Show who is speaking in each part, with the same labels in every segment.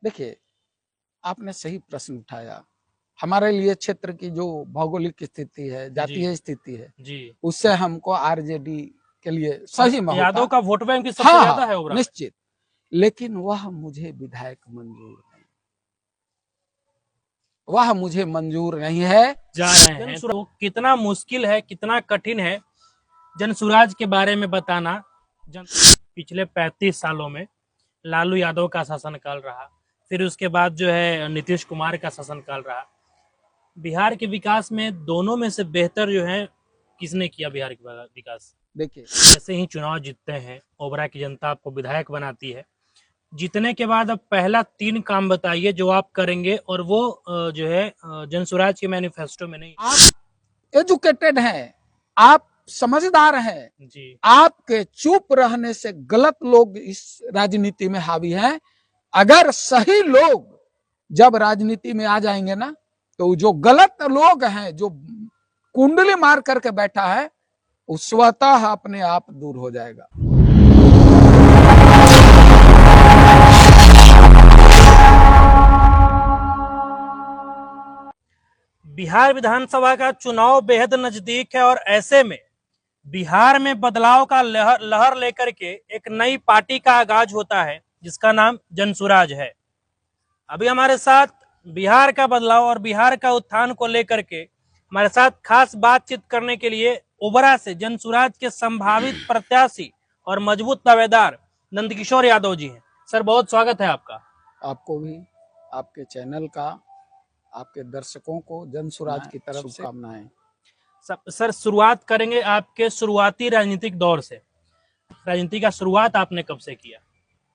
Speaker 1: देखिए, आपने सही प्रश्न उठाया। हमारे लिए क्षेत्र की जो भौगोलिक स्थिति है,
Speaker 2: जी
Speaker 1: जातीय स्थिति है,
Speaker 2: जी
Speaker 1: उससे हमको आरजेडी के लिए
Speaker 2: अब
Speaker 1: सही में
Speaker 2: यादव
Speaker 1: होता।
Speaker 2: का वोट बैंक भी सबसे
Speaker 1: हाँ,
Speaker 2: ज्यादा
Speaker 1: हाँ,
Speaker 2: है ओबरा में।
Speaker 1: निश्चित। लेकिन वह मुझे विधायक मंजूर नहीं, वह मुझे मंजूर नहीं है।
Speaker 2: जा रहे हैं तो कितना मुश्किल है, कितना कठिन है जन सुराज के बारे में बताना। पिछले 35 सालों में लालू यादव का शासनकाल रहा, फिर उसके बाद जो है नीतीश कुमार का शासनकाल रहा। बिहार के विकास में दोनों में से बेहतर जो है किसने किया बिहार के विकास?
Speaker 1: देखिए,
Speaker 2: जैसे ही चुनाव जीतते हैं, ओबरा की जनता आपको विधायक बनाती है। जीतने के बाद अब पहला 3 काम बताइए जो आप करेंगे, और वो जो है जन स्वराज के मैनिफेस्टो में नहीं।
Speaker 1: आप एजुकेटेड हैं, आप समझदार हैं,
Speaker 2: जी
Speaker 1: आपके चुप रहने से गलत लोग इस राजनीति में हावी हैं। अगर सही लोग जब राजनीति में आ जाएंगे ना, तो जो गलत लोग हैं, जो कुंडली मार करके बैठा है, वो स्वतः अपने आप दूर हो जाएगा।
Speaker 2: बिहार विधानसभा का चुनाव बेहद नजदीक है, और ऐसे में बिहार में बदलाव का लहर लेकर के एक नई पार्टी का आगाज होता है जिसका नाम जनसुराज है। अभी हमारे साथ बिहार का बदलाव और बिहार का उत्थान को लेकर के हमारे साथ खास बातचीत करने के लिए ओबरा से जनसुराज के संभावित प्रत्याशी और मजबूत दावेदार नंदकिशोर यादव जी हैं। सर, बहुत स्वागत है आपका।
Speaker 1: आपको भी, आपके चैनल का, आपके दर्शकों को जनसुराज की तरफ से शुभकामनाएं।
Speaker 2: सर, शुरुआत करेंगे आपके शुरुआती राजनीतिक दौर से। राजनीति का शुरुआत आपने कब से किया?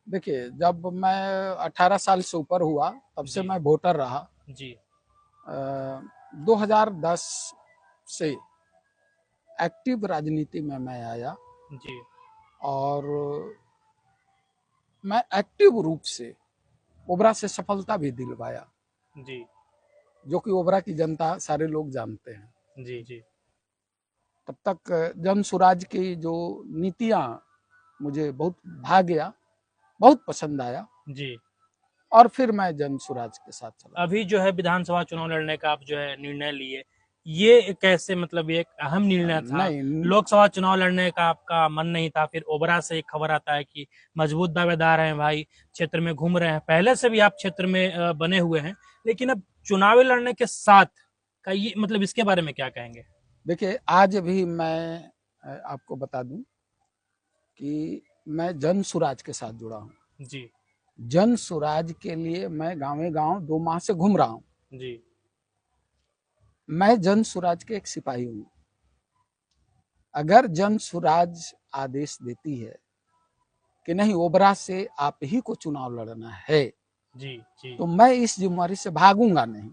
Speaker 1: देखिए, जब मैं 18 साल से ऊपर हुआ तब से मैं वोटर रहा।
Speaker 2: जी
Speaker 1: 2010 से एक्टिव राजनीति में मैं आया,
Speaker 2: जी
Speaker 1: और मैं एक्टिव रूप से ओबरा से सफलता भी दिलवाया,
Speaker 2: जी
Speaker 1: जो कि ओबरा की जनता सारे लोग जानते हैं।
Speaker 2: जी जी
Speaker 1: तब तक जनसुराज की जो नीतियां मुझे बहुत भा गया, बहुत पसंद आया,
Speaker 2: जी
Speaker 1: और फिर मैं जनसुराज के साथ चला।
Speaker 2: अभी जो है विधानसभा चुनाव लड़ने का आप जो है निर्णय लिए, ये कैसे, मतलब ये एक अहम निर्णय था?
Speaker 1: नहीं,
Speaker 2: लोकसभा चुनाव लड़ने का आपका मन नहीं था, फिर ओबरा से एक खबर आता है कि मजबूत दावेदार हैं भाई, क्षेत्र में घूम रहे हैं, पहले से भी आप क्षेत्र में बने हुए हैं, लेकिन अब चुनावी लड़ने के साथ का ये मतलब, इसके बारे में क्या कहेंगे?
Speaker 1: देखिए, आज भी मैं आपको बता दूं कि मैं जनसुराज के साथ जुड़ा हूं।
Speaker 2: जी
Speaker 1: जनसुराज के लिए मैं गांवे गांव 2 माह से घूम रहा हूं।
Speaker 2: जी
Speaker 1: मैं जनसुराज के एक सिपाही हूं। अगर जनसुराज आदेश देती है कि नहीं, ओबरा से आप ही को चुनाव लड़ना है,
Speaker 2: जी जी
Speaker 1: तो मैं इस जिम्मेवारी से भागूंगा नहीं,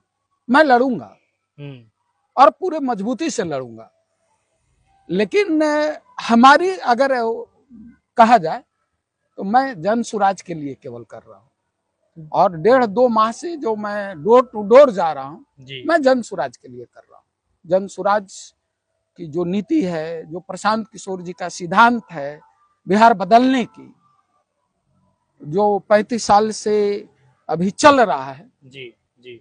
Speaker 1: मैं लड़ूंगा, और पूरे मजबूती से लड़ूंगा। लेकिन हमारी अगर कहा जाए तो मैं जनसुराज के लिए केवल कर रहा हूं, और 1.5-2 माह से जो मैं डोर टू डोर जा रहा हूं, मैं जनसुराज के लिए कर रहा हूं। जनसुराज की जो नीति है, जो प्रशांत किशोर जी का सिद्धांत है बिहार बदलने की, जो 35 साल से अभी चल रहा है।
Speaker 2: जी जी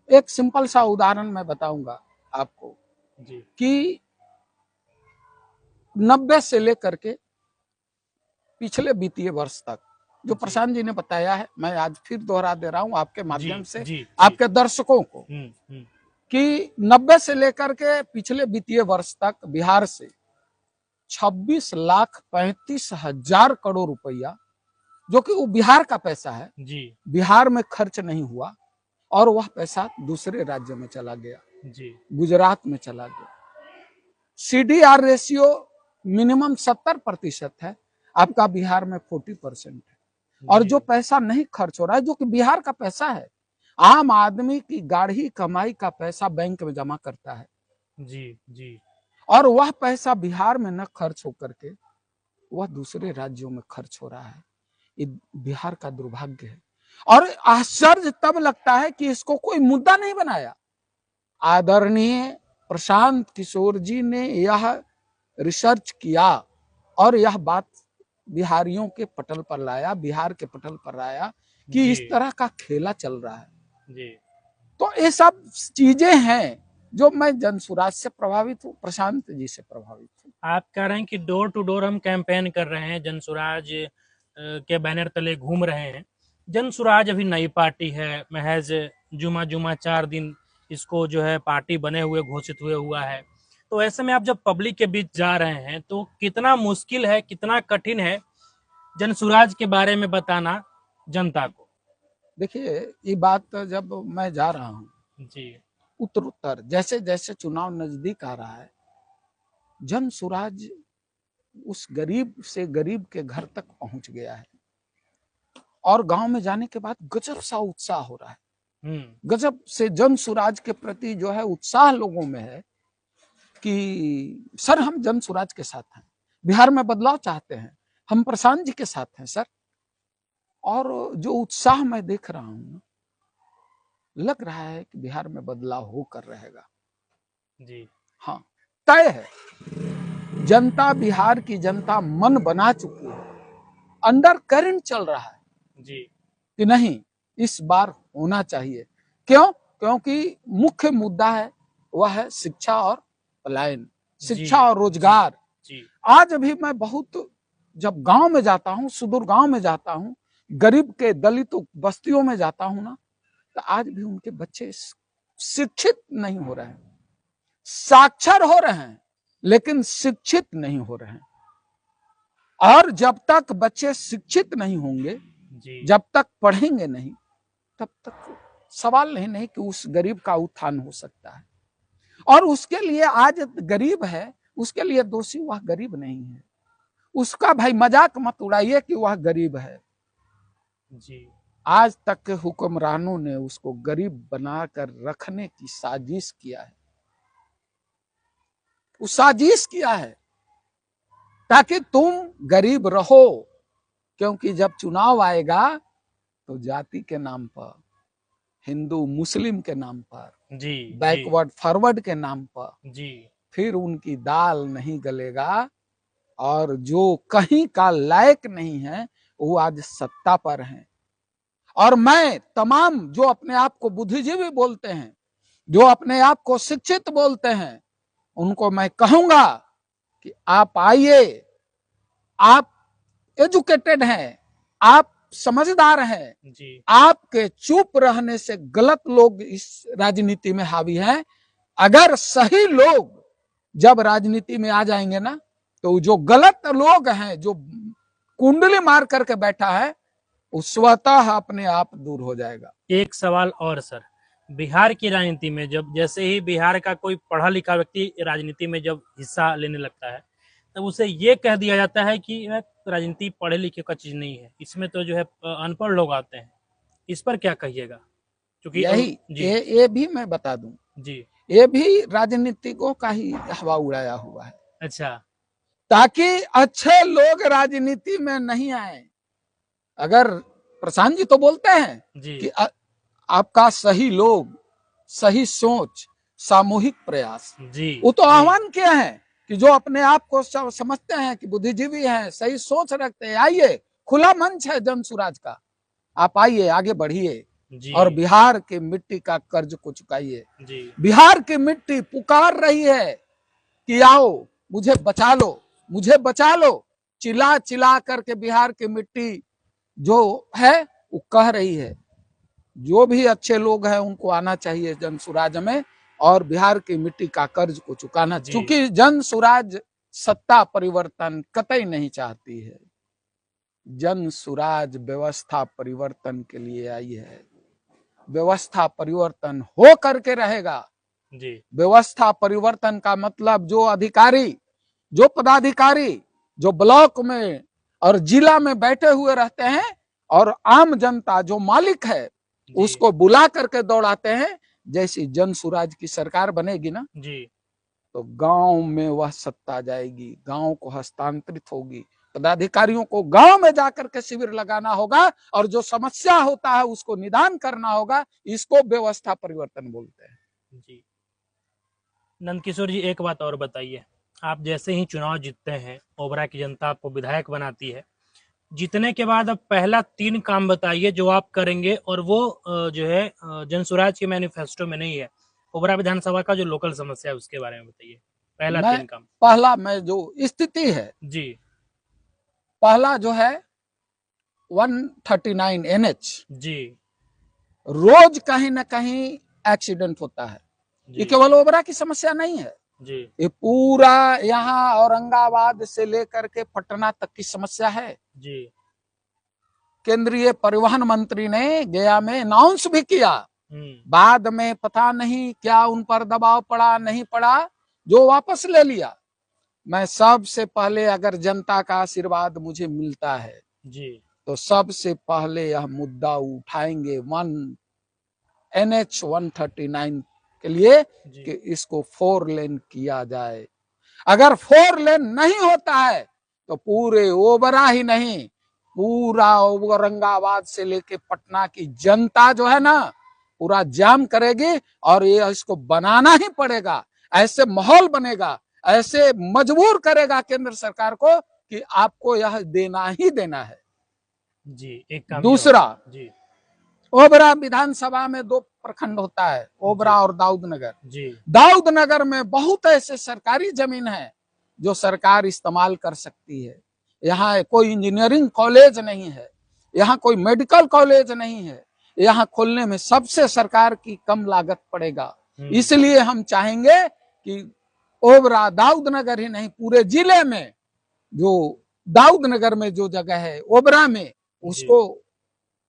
Speaker 1: एक सिंपल सा उदाहरण मैं बताऊंगा आपको
Speaker 2: जी
Speaker 1: कि 90 से लेकर के पिछले वित्तीय वर्ष तक जो प्रशांत जी ने बताया है, मैं आज फिर दोहरा दे रहा हूं आपके माध्यम से आपके दर्शकों को, कि 90 से लेकर के पिछले वित्तीय वर्ष तक बिहार से 26,35,000 करोड़ रुपया, जो कि वो बिहार का पैसा है, बिहार में खर्च नहीं हुआ, और वह पैसा दूसरे राज्य में चला गया, गुजरात में चला गया। CDR रेशियो मिनिमम 70% है, आपका बिहार में 40% है। और जो पैसा नहीं खर्च हो रहा है, जो कि बिहार का पैसा है, आम आदमी की गाढ़ी कमाई का पैसा बैंक में जमा करता है,
Speaker 2: जी
Speaker 1: और वह पैसा बिहार में न खर्च होकर के वह दूसरे राज्यों में खर्च हो रहा है। ये बिहार का दुर्भाग्य है, और आश्चर्य तब लगता है कि इसको कोई मुद्दा नहीं बनाया। आदरणीय प्रशांत किशोर जी ने यह रिसर्च किया और यह बात बिहारियों के पटल पर लाया, बिहार के पटल पर लाया कि
Speaker 2: जी।
Speaker 1: इस तरह का खेला चल रहा है।
Speaker 2: जी।
Speaker 1: तो ये सब चीजें हैं जो मैं जनसुराज से प्रभावित हूँ, प्रशांत जी से प्रभावित हूँ।
Speaker 2: आप कह रहे हैं कि डोर टू डोर हम कैंपेन कर रहे हैं, जनसुराज के बैनर तले घूम रहे हैं। जनसुराज अभी नई पार्टी है, महज जुमा जुमा 4 दिन इसको जो है पार्टी बने हुए घोषित हुआ है। तो ऐसे में आप जब पब्लिक के बीच जा रहे हैं तो कितना मुश्किल है, कितना कठिन है जनसुराज के बारे में बताना जनता को?
Speaker 1: देखिए, ये बात जब मैं जा रहा हूँ
Speaker 2: जी।
Speaker 1: उत्तर जैसे जैसे चुनाव नजदीक आ रहा है, जनसुराज उस गरीब से गरीब के घर तक पहुंच गया है और गांव में जाने के बाद गजब सा उत्साह हो रहा है। गजब से जनसुराज के प्रति जो है उत्साह लोगों में है कि सर हम जनसुराज के साथ हैं, बिहार में बदलाव चाहते हैं, हम प्रशांत जी के साथ हैं सर। और जो उत्साह मैं देख रहा हूं, लग रहा है कि बिहार में बदलाव होकर रहेगा।
Speaker 2: जी।
Speaker 1: हाँ, तय है। जनता, बिहार की जनता मन बना चुकी है, अंडर करंट चल रहा है
Speaker 2: जी।
Speaker 1: कि नहीं इस बार होना चाहिए। क्यों? क्योंकि मुख्य मुद्दा है वह है शिक्षा और पलायन, शिक्षा और रोजगार।
Speaker 2: जी।
Speaker 1: आज भी मैं बहुत जब गांव में जाता हूं, सुदूर गांव में जाता हूं, गरीब के दलित बस्तियों में जाता हूं ना, तो आज भी उनके बच्चे शिक्षित नहीं हो रहे हैं, साक्षर हो रहे हैं लेकिन शिक्षित नहीं हो रहे हैं। और जब तक बच्चे शिक्षित नहीं होंगे, जब तक पढ़ेंगे नहीं, तब तक सवाल नहीं कि उस गरीब का उत्थान हो सकता है। और उसके लिए आज गरीब है, उसके लिए दोषी वह गरीब नहीं है। उसका भाई मजाक मत उड़ाइए कि वह गरीब है।
Speaker 2: जी।
Speaker 1: आज तक के हुक्मरानों ने उसको गरीब बनाकर रखने की साजिश किया है, वो साजिश किया है ताकि तुम गरीब रहो। क्योंकि जब चुनाव आएगा तो जाति के नाम पर, हिंदू मुस्लिम के नाम पर,
Speaker 2: जी,
Speaker 1: बैकवर्ड फॉरवर्ड के नाम पर,
Speaker 2: जी,
Speaker 1: फिर उनकी दाल नहीं गलेगा। और जो कहीं का लायक नहीं है वो आज सत्ता पर हैं। और मैं तमाम जो अपने आप को बुद्धिजीवी बोलते हैं, जो अपने आप को शिक्षित बोलते हैं, उनको मैं कहूंगा कि आप आइए, आप एजुकेटेड हैं, आप समझदार हैं,
Speaker 2: जी।
Speaker 1: आपके चुप रहने से गलत लोग इस राजनीति में हावी हैं। अगर सही लोग जब राजनीति में आ जाएंगे ना, तो जो गलत लोग हैं, जो कुंडली मार करके बैठा है, वो स्वतः अपने आप दूर हो जाएगा।
Speaker 2: एक सवाल और सर, बिहार की राजनीति में जब जैसे ही बिहार का कोई पढ़ा लिखा व्यक्ति राजनीति में जब हिस्सा लेने लगता है, तब उसे ये कह दिया जाता है कि राजनीति पढ़े लिखे का चीज नहीं है, इसमें तो जो है अनपढ़ लोग आते हैं। इस पर क्या कहिएगा? क्योंकि
Speaker 1: यही ये भी मैं बता दूं,
Speaker 2: जी,
Speaker 1: ये भी राजनीतिकों का ही हवा उड़ाया हुआ है,
Speaker 2: अच्छा,
Speaker 1: ताकि अच्छे लोग राजनीति में नहीं आए। अगर प्रशांत जी तो बोलते हैं
Speaker 2: जी,
Speaker 1: कि आपका सही लोग, सही सोच, सामूहिक प्रयास,
Speaker 2: जी,
Speaker 1: वो तो
Speaker 2: जी,
Speaker 1: आह्वान किया है कि जो अपने आप को समझते हैं कि बुद्धिजीवी हैं, सही सोच रखते हैं, आइए, खुला मंच है जनसुराज का, आप आइए, आगे बढ़िए
Speaker 2: जी,
Speaker 1: और बिहार की मिट्टी का कर्ज को चुकाइए।
Speaker 2: जी,
Speaker 1: बिहार की मिट्टी पुकार रही है कि आओ, मुझे बचा लो, मुझे बचा लो। चिल्ला चिल्ला करके बिहार की मिट्टी जो है वो कह रही है। जो भी अच्छे लोग हैं उनको आना चाहिए जनसुराज में और बिहार की मिट्टी का कर्ज को चुकाना, क्योंकि जनसुराज सत्ता परिवर्तन कतई नहीं चाहती है। जनसुराज व्यवस्था परिवर्तन के लिए आई है। व्यवस्था परिवर्तन हो करके रहेगा।
Speaker 2: जी,
Speaker 1: व्यवस्था परिवर्तन का मतलब जो अधिकारी, जो पदाधिकारी, जो ब्लॉक में और जिला में बैठे हुए रहते हैं और आम जनता जो मालिक है उसको बुला करके दौड़ाते हैं, जैसी जनसुराज की सरकार बनेगी ना,
Speaker 2: जी,
Speaker 1: तो गांव में वह सत्ता जाएगी, गांव को हस्तांतरित होगी, पदाधिकारियों को गांव में जाकर के शिविर लगाना होगा और जो समस्या होता है उसको निदान करना होगा। इसको व्यवस्था परिवर्तन बोलते हैं।
Speaker 2: जी। नंदकिशोर जी, एक बात और बताइए, आप जैसे ही चुनाव जीतते हैं, ओबरा की जनता आपको विधायक बनाती है, जीतने के बाद अब पहला 3 काम बताइए जो आप करेंगे, और वो जो है जनसुराज के मैनिफेस्टो में नहीं है। ओबरा विधानसभा का जो लोकल समस्या है उसके बारे में बताइए, पहला 3 काम।
Speaker 1: पहला मैं जो स्थिति है
Speaker 2: जी,
Speaker 1: पहला जो है 139 NH,
Speaker 2: जी,
Speaker 1: रोज कहीं ना कहीं एक्सीडेंट होता है। ये
Speaker 2: जी,
Speaker 1: केवल ओबरा की समस्या नहीं है,
Speaker 2: जी,
Speaker 1: ये पूरा यहाँ औरंगाबाद से लेकर के पटना तक की समस्या है।
Speaker 2: जी,
Speaker 1: केंद्रीय परिवहन मंत्री ने गया में अनाउंस भी किया, बाद में पता नहीं क्या उन पर दबाव पड़ा नहीं पड़ा, जो वापस ले लिया। मैं सबसे पहले अगर जनता का आशीर्वाद मुझे मिलता है
Speaker 2: जी,
Speaker 1: तो सबसे पहले यह मुद्दा उठाएंगे NH 139 के लिए कि इसको 4 लेन किया जाए। अगर 4 लेन नहीं होता है तो पूरे ओबरा ही नहीं, पूरा औरंगाबाद से लेके पटना की जनता जो है ना पूरा जाम करेगी, और ये इसको बनाना ही पड़ेगा। ऐसे माहौल बनेगा, ऐसे मजबूर करेगा केंद्र सरकार को कि आपको यह देना ही देना है।
Speaker 2: जी, एक काम
Speaker 1: दूसरा,
Speaker 2: जी,
Speaker 1: ओबरा विधानसभा में 2 प्रखंड होता है, ओबरा और दाऊदनगर।
Speaker 2: जी,
Speaker 1: दाऊदनगर में बहुत ऐसे सरकारी जमीन है जो सरकार इस्तेमाल कर सकती है। यहाँ कोई इंजीनियरिंग कॉलेज नहीं है, यहाँ कोई मेडिकल कॉलेज नहीं है, यहाँ खोलने में सबसे सरकार की कम लागत पड़ेगा। इसलिए हम चाहेंगे कि ओबरा दाऊदनगर ही नहीं पूरे जिले में, जो दाऊदनगर में जो जगह है ओबरा में, उसको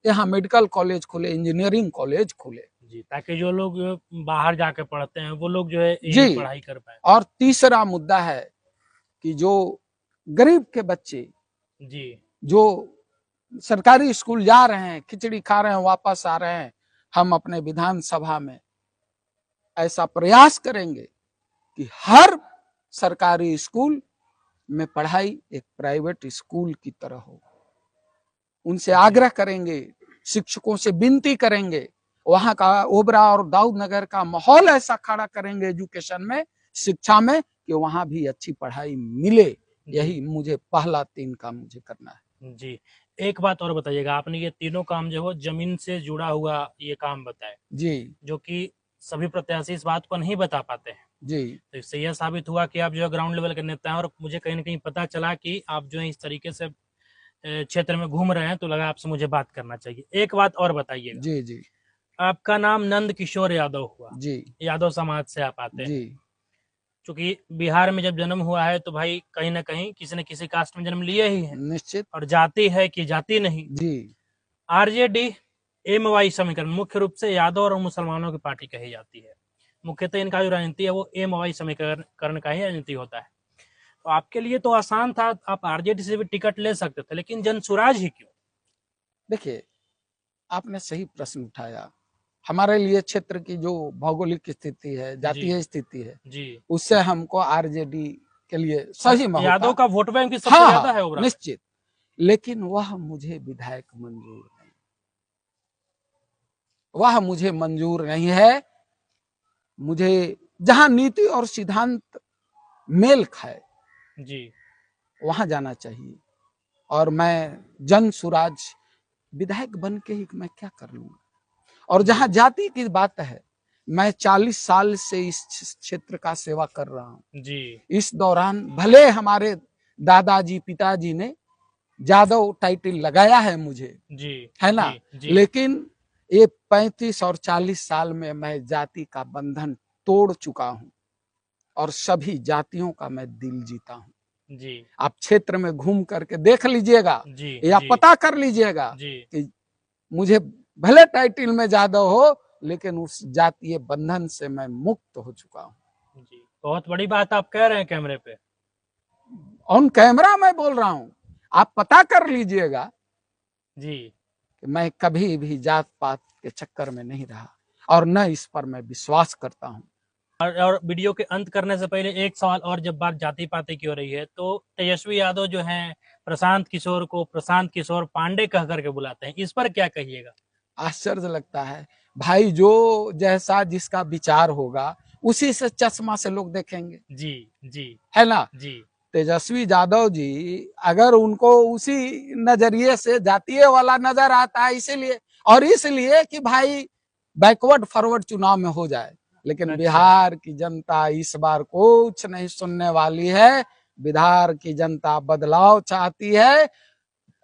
Speaker 1: यहाँ मेडिकल कॉलेज खुले, इंजीनियरिंग कॉलेज खुले
Speaker 2: जी, ताकि जो लोग बाहर जाके पढ़ते हैं वो लोग जो है यही पढ़ाई कर पाए।
Speaker 1: और तीसरा मुद्दा है कि जो गरीब के बच्चे
Speaker 2: जी,
Speaker 1: जो सरकारी स्कूल जा रहे हैं, खिचड़ी खा रहे हैं, वापस आ रहे हैं, हम अपने विधानसभा में ऐसा प्रयास करेंगे कि हर सरकारी स्कूल में पढ़ाई एक प्राइवेट स्कूल की तरह हो। उनसे आग्रह करेंगे, शिक्षकों से विनती करेंगे, वहां का ओबरा और दाऊदनगर का माहौल ऐसा खड़ा करेंगे एजुकेशन में, शिक्षा में, कि वहां भी अच्छी पढ़ाई मिले। यही मुझे पहला 3 काम मुझे करना है।
Speaker 2: जी, एक बात और बताइएगा, आपने ये तीनों काम जो है जमीन से जुड़ा हुआ ये काम बताए
Speaker 1: जी,
Speaker 2: जो कि सभी प्रत्याशी इस बात को नहीं बता पाते हैं।
Speaker 1: जी,
Speaker 2: तो इससे यह साबित हुआ कि आप जो है ग्राउंड लेवल के नेता हैं, और मुझे कहीं ना कहीं पता चला कि आप जो है इस तरीके से क्षेत्र में घूम रहे हैं, तो लगा आपसे मुझे बात करना चाहिए। एक बात और बताइएगा।
Speaker 1: जी, जी,
Speaker 2: आपका नाम नंद किशोर यादव हुआ,
Speaker 1: जी,
Speaker 2: यादव समाज से आप आते हैं।
Speaker 1: जी,
Speaker 2: चूंकि बिहार में जब जन्म हुआ है तो भाई कहीं ना कहीं किसी न किसी कास्ट में जन्म लिए ही है,
Speaker 1: निश्चित,
Speaker 2: और जाति है कि जाति नहीं।
Speaker 1: जी,
Speaker 2: आरजेडी MY समीकरण मुख्य रूप से यादव और मुसलमानों की पार्टी कही जाती है। मुख्यतः इनका जो राजनीति है वो MY समीकरण का ही राजनीति होता है। तो आपके लिए तो आसान था, आप आरजेडी से भी टिकट ले सकते थे, लेकिन जनसुराज ही क्यों?
Speaker 1: देखिए, आपने सही प्रश्न उठाया। हमारे लिए क्षेत्र की जो भौगोलिक स्थिति है, जातीय स्थिति है,
Speaker 2: जी,
Speaker 1: उससे हमको आरजेडी के लिए सही में
Speaker 2: यादव का वोट बैंक भी सबसे
Speaker 1: हाँ,
Speaker 2: ज्यादा है ओबरा।
Speaker 1: निश्चित, लेकिन वह मुझे विधायक मंजूर नहीं, वह मुझे मंजूर नहीं है। मुझे जहां नीति और सिद्धांत मेल खाए
Speaker 2: जी,
Speaker 1: वहां जाना चाहिए, और मैं जन सुराज विधायक बन के ही मैं क्या कर लूंगा। और जहां जाति की बात है, मैं 40 साल से इस क्षेत्र का सेवा कर रहा हूं।
Speaker 2: जी,
Speaker 1: इस दौरान भले हमारे दादाजी पिताजी ने जादव टाइटल लगाया है मुझे,
Speaker 2: जी,
Speaker 1: है ना,
Speaker 2: जी,
Speaker 1: लेकिन ये 35 और 40 साल में मैं जाति का बंधन तोड़ चुका हूं, और सभी जातियों का मैं दिल जीता हूं।
Speaker 2: जी,
Speaker 1: आप क्षेत्र में घूम करके देख लीजिएगा,
Speaker 2: जी,
Speaker 1: या
Speaker 2: जी,
Speaker 1: पता कर लीजिएगा
Speaker 2: जी,
Speaker 1: कि मुझे भले टाइटल में जादव हो, लेकिन उस जातीय बंधन से मैं मुक्त हो चुका हूं।
Speaker 2: जी, बहुत बड़ी बात आप कह रहे हैं कैमरे पे।
Speaker 1: ऑन कैमरा मैं बोल रहा हूं, आप पता कर लीजिएगा
Speaker 2: जी,
Speaker 1: कि मैं कभी भी जात पात के चक्कर में नहीं रहा, और न इस पर मैं विश्वास करता हूं।
Speaker 2: और वीडियो के अंत करने से पहले एक सवाल और, जब बात जाति पाति की हो रही है तो तेजस्वी यादव जो हैं प्रशांत किशोर को प्रशांत किशोर पांडे कह करके बुलाते हैं, इस पर क्या कहिएगा?
Speaker 1: आश्चर्य लगता है भाई, जो जैसा जिसका विचार होगा उसी से चश्मा से लोग देखेंगे,
Speaker 2: जी, जी,
Speaker 1: है ना।
Speaker 2: जी,
Speaker 1: तेजस्वी यादव जी अगर उनको उसी नजरिए से जातीय वाला नजर आता है इसीलिए, और इसलिए कि भाई बैकवर्ड फॉरवर्ड चुनाव में हो जाए, लेकिन
Speaker 2: अच्छा।
Speaker 1: बिहार की जनता इस बार कुछ नहीं सुनने वाली है। बिहार की जनता बदलाव चाहती है,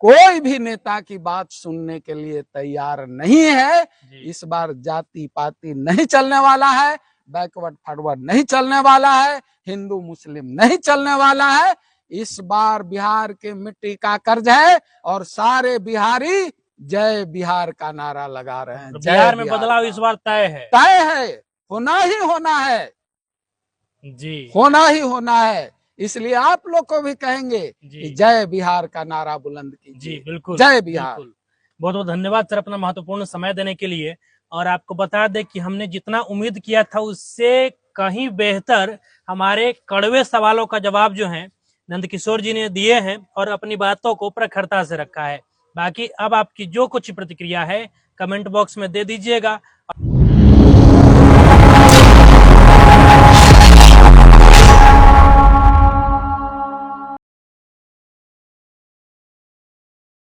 Speaker 1: कोई भी नेता की बात सुनने के लिए तैयार नहीं है। इस बार जाति पाति नहीं चलने वाला है, बैकवर्ड फॉरवर्ड नहीं चलने वाला है, हिंदू मुस्लिम नहीं चलने वाला है। इस बार बिहार की मिट्टी का कर्ज है और सारे बिहारी जय बिहार का नारा लगा रहे हैं।
Speaker 2: बिहार में बदलाव इस बार तय
Speaker 1: है, होना ही होना है
Speaker 2: जी,
Speaker 1: होना ही होना है। इसलिए आप लोग को भी कहेंगे कि जय बिहार का नारा बुलंद कीजिए।
Speaker 2: जी बिल्कुल,
Speaker 1: जय बिहार।
Speaker 2: बहुत बहुत धन्यवाद सर अपना महत्वपूर्ण समय देने के लिए। और आपको बता दें कि हमने जितना उम्मीद किया था उससे कहीं बेहतर हमारे कड़वे सवालों का जवाब जो है नंदकिशोर जी ने दिए हैं और अपनी बातों को प्रखरता से रखा है। बाकी अब आपकी जो कुछ प्रतिक्रिया है कमेंट बॉक्स में दे दीजिएगा।